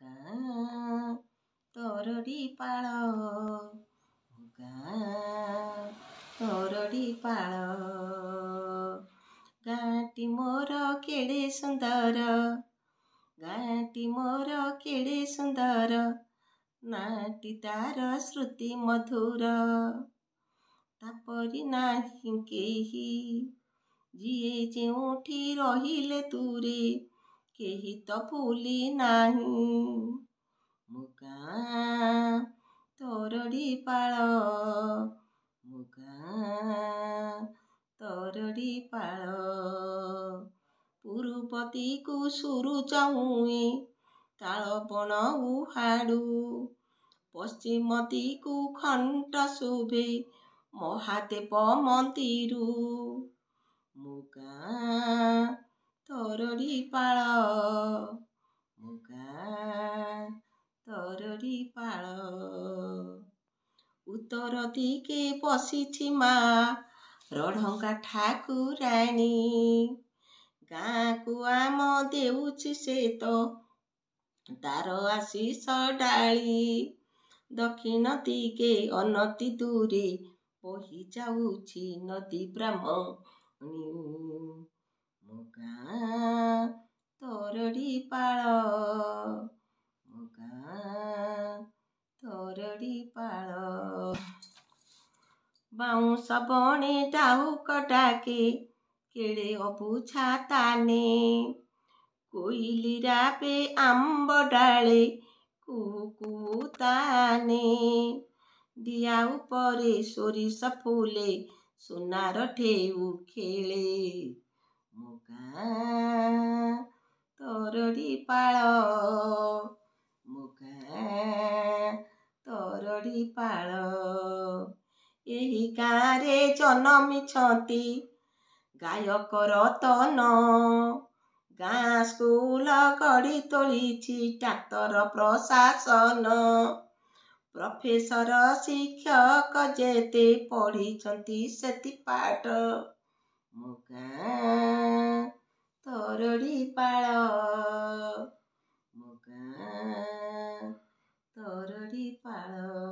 ଗାଁ ତୋରଡ଼ି ପାଳ ଗାଁ ତୋରଡ଼ି ପାଳ ଗାଁଟି ମୋର କେଡ଼େ ସୁନ୍ଦର ଗାଁଟି ମୋର କେଡ଼େ ସୁନ୍ଦର ନାଁଟି ତାର ଶ୍ରୁତି ମଧୁର ତାପରି ନାହିଁ କେହି ଯିଏ ଯେଉଁଠି ରହିଲେ ଦୂରେ କେହି ତ ଭୁଲି ନାହିଁ ମୋ ଗାଁ ତୋରଡ଼ି ପାଳ ମୋ ଗାଁ ତୋରଡ଼ି ପାଳ ପୁରୁପତିକୁ ସୂରୁଜ ହୁଏ ତାଳବଣ ଉହାଡ଼ୁ ପଶ୍ଚିମ ଦିକୁ ଘଣ୍ଟ ଶୁଭେ ମହାଦେବ ମନ୍ଦିରୁ ମୋ ଗାଁ ତୋରଡ଼ି ପାଳ ମୋ ଗାଁ ତୋରଡ଼ି ପାଳ ଉତ୍ତର ଦିକେ ବସିଛି ମା ରଢ଼ଙ୍ଗା ଠାକୁରାଣୀ ଗାଁକୁ ଆମ ଦେଉଛି ସେ ତ ତାର ଆଶିଷ ଡାଳି ଦକ୍ଷିଣ ଦିକେ ଅନତି ଦୂରେ ବହି ଯାଉଛି ନଦୀ ବ୍ରାହ୍ମଣୀ ମୋ ଗାଁ ତୋରଡ଼ି ପାଳ ମୋ ଗାଁ ତୋରଡ଼ି ପାଳ ବାଉଁଶ ବଣେ ଡାହୁକ ଡାକେ କେଡ଼େ ଅବୁଝା ତାନେ କୋଇଲି ରାବେ ଆମ୍ବ ଡାଳେ କୁହୁ କୁହୁ ତାନେ ଦିଆ ଉପରେ ସୋରିଷ ଫୁଲେ ସୁନାର ଢେଉ ଖେଳେ ମୋ ଗାଁ ତୋରଡ଼ି ପାଳ ମୋ ଗାଁ ତୋରଡ଼ି ପାଳ ଏହି ଗାଁରେ ଜନ୍ମିଛନ୍ତି ଗାୟକ ରତନ ଗାଁ ସ୍କୁଲ ଗଢ଼ି ତୋଳିଛି ଡାକ୍ତର ପ୍ରଶାସନ ପ୍ରଫେସର ଶିକ୍ଷକ ଯେତେ ପଢ଼ିଛନ୍ତି ସେତି ପାଠ ମୋ ଗାଁ ତୋରଡ଼ି ପାଳ ମୋ ଗାଁ ତୋରଡ଼ି ପାଳ।